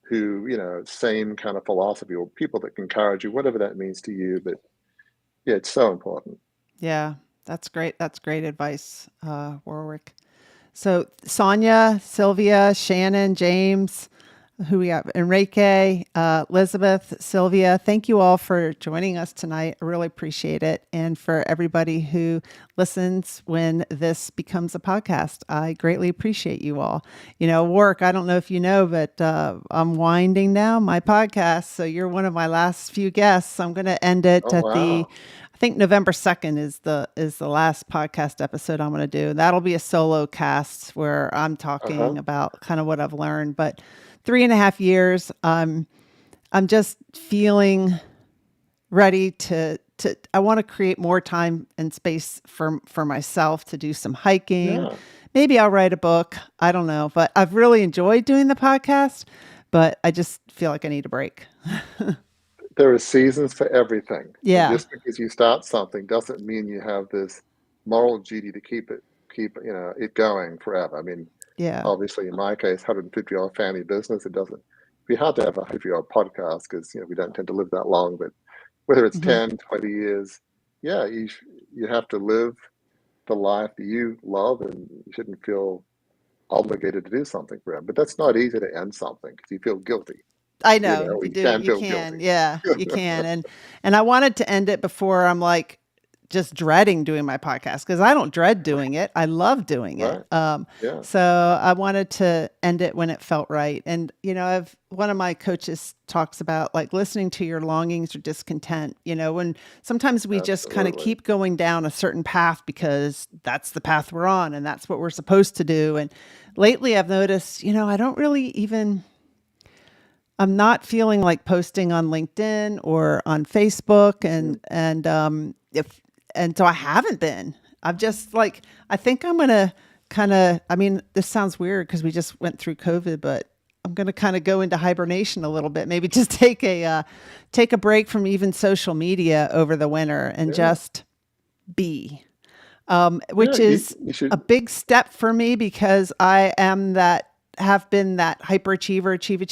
who, same kind of philosophy, or people that can encourage you, whatever that means to you. But yeah, it's so important. Yeah. That's great. That's great advice, Warwick. So Sonia, Sylvia, Shannon, James, who we have, Enrique, Elizabeth, Sylvia, thank you all for joining us tonight. I really appreciate it. And for everybody who listens when this becomes a podcast, I greatly appreciate you all. Warwick, I don't know if you know, but I'm winding down my podcast. So you're one of my last few guests. I'm going to end it Oh, at wow. I think November 2nd is the last podcast episode I'm going to do. That'll be a solo cast where I'm Uh-huh. talking about kind of what I've learned. But 3.5 years, I'm just feeling ready to I want to create more time and space for myself to do some hiking. Yeah. Maybe I'll write a book. I don't know, but I've really enjoyed doing the podcast, but I just feel like I need a break. There are seasons for everything. And Yeah. just because you start something doesn't mean you have this moral duty to keep it going forever. I mean, Yeah. obviously in my case, 150-year-old family business, it'd be hard to have a 150-year-old podcast because, we don't tend to live that long. But whether it's Hmm. 10, 20 years, yeah, you have to live the life that you love, and you shouldn't feel obligated to do something for him. But that's not easy to end something because you feel guilty. I know you You do. can You feel can. guilty. Yeah, you can. And I wanted to end it before I'm like just dreading doing my podcast because I don't dread doing it. I love doing it. Right? Yeah. So I wanted to end it when it felt right. And I've one of my coaches talks about like listening to your longings or discontent. When sometimes we just kind of Absolutely. keep going down a certain path because that's the path we're on and that's what we're supposed to do. And lately I've noticed, I don't really even I'm not feeling like posting on LinkedIn or on Facebook and so I haven't been. I've just like I think I'm gonna kind of I mean this sounds weird because we just went through COVID, but I'm gonna kind of go into hibernation a little bit. Maybe just take a break from even social media over the winter and Yeah. just be, Yeah. which You, is you a should. big step for me because I am that have been that hyperachiever, achieve,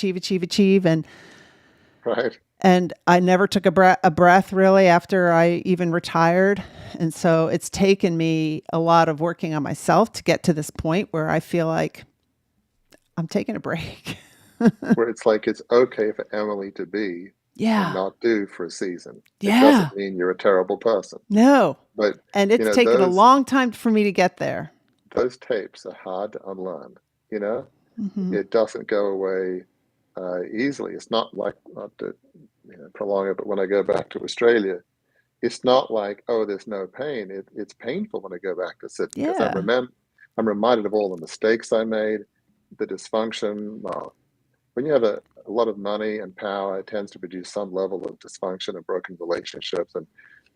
Right. and I never took a breath really after I even retired. And so it's taken me a lot of working on myself to get to this point where I feel like I'm taking a break. Where it's like it's okay for Emily to be and Yeah. not do for a season. It Yeah. doesn't mean you're a terrible person. No. But And it's taken a those long time for me to get there. tapes are hard to unlearn. You know, Hmm. it doesn't go away easily. It's not like, not to prolong it, but when I go back to Australia, it's not like, oh, there's no pain. It's painful when I go back to Sydney because Yeah. I'm reminded of all the mistakes I made, the dysfunction. Well, when you have a lot of money and power, it tends to produce some level of dysfunction and broken relationships. And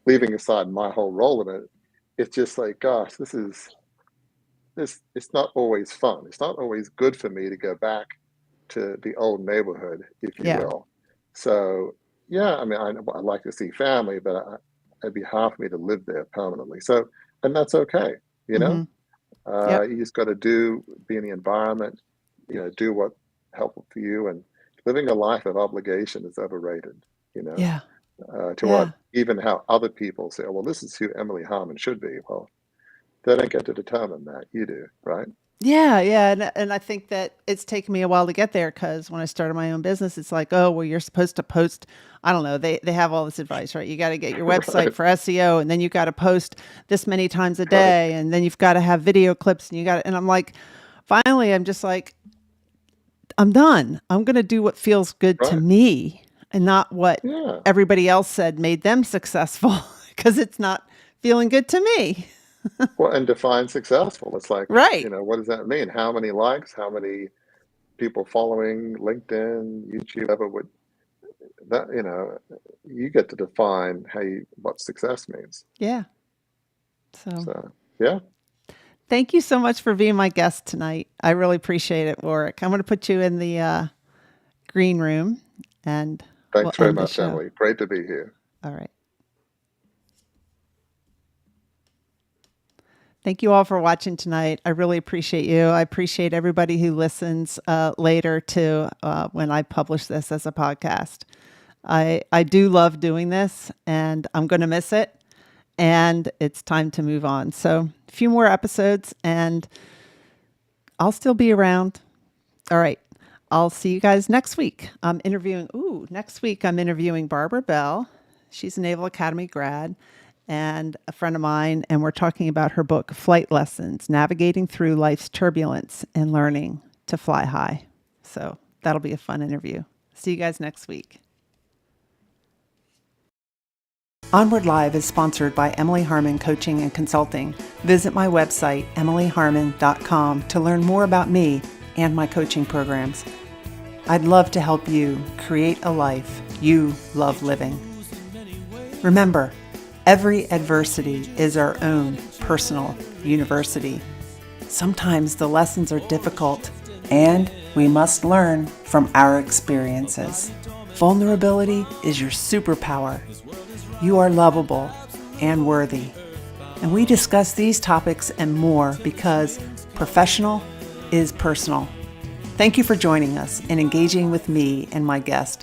leaving aside my whole role in it, it's just like, gosh, it's not always fun. It's not always good for me to go back to the old neighborhood, if you Yeah. will. So, yeah, I mean, I'd like to see family, but it'd be hard for me to live there permanently. So, and that's okay, you know? Hmm. Yep. You just got to be in the environment, do what helpful for you. And living a life of obligation is overrated, Yeah. to Yeah. even how other people say, well, this is who Emily Harmon should be. Well, they don't get to determine that. You do, right? Yeah, yeah, and I think that it's taken me a while to get there because when I started my own business, it's like, oh, well, you're supposed to post. I don't know. They have all this advice, right? You got to get your website Right, for SEO, and then you got to post this many times a right, day, and then you've got to have video clips, and you got. And I'm like, finally, I'm just like, I'm done. I'm gonna do what feels good to right. me, and not what Yeah. everybody else said made them successful, because it's not feeling good to me. Well, and define successful. It's like, Right. what does that mean? How many likes? How many people following LinkedIn, YouTube, whatever would that, you get to define what success means. Yeah. So. So, yeah, Thank you so much for being my guest tonight. I really appreciate it, Warwick. I'm going to put you in the green room and we'll thanks very end the much, show. Emily. Great to be here. All right. Thank you all for watching tonight. I really appreciate you. I appreciate everybody who listens later to when I publish this as a podcast. I do love doing this and I'm going to miss it. And it's time to move on. So a few more episodes and I'll still be around. All right. I'll see you guys next week. Next week I'm interviewing Barbara Bell. She's a Naval Academy grad and a friend of mine. And we're talking about her book, Flight Lessons, Navigating Through Life's Turbulence and Learning to Fly High. So that'll be a fun interview. See you guys next week. Onward Live is sponsored by Emily Harmon Coaching and Consulting. Visit my website, emilyharmon.com, to learn more about me and my coaching programs. I'd love to help you create a life you love living. Remember, every adversity is our own personal university. Sometimes the lessons are difficult, and we must learn from our experiences. Vulnerability is your superpower. You are lovable and worthy. And we discuss these topics and more because professional is personal. Thank you for joining us and engaging with me and my guest.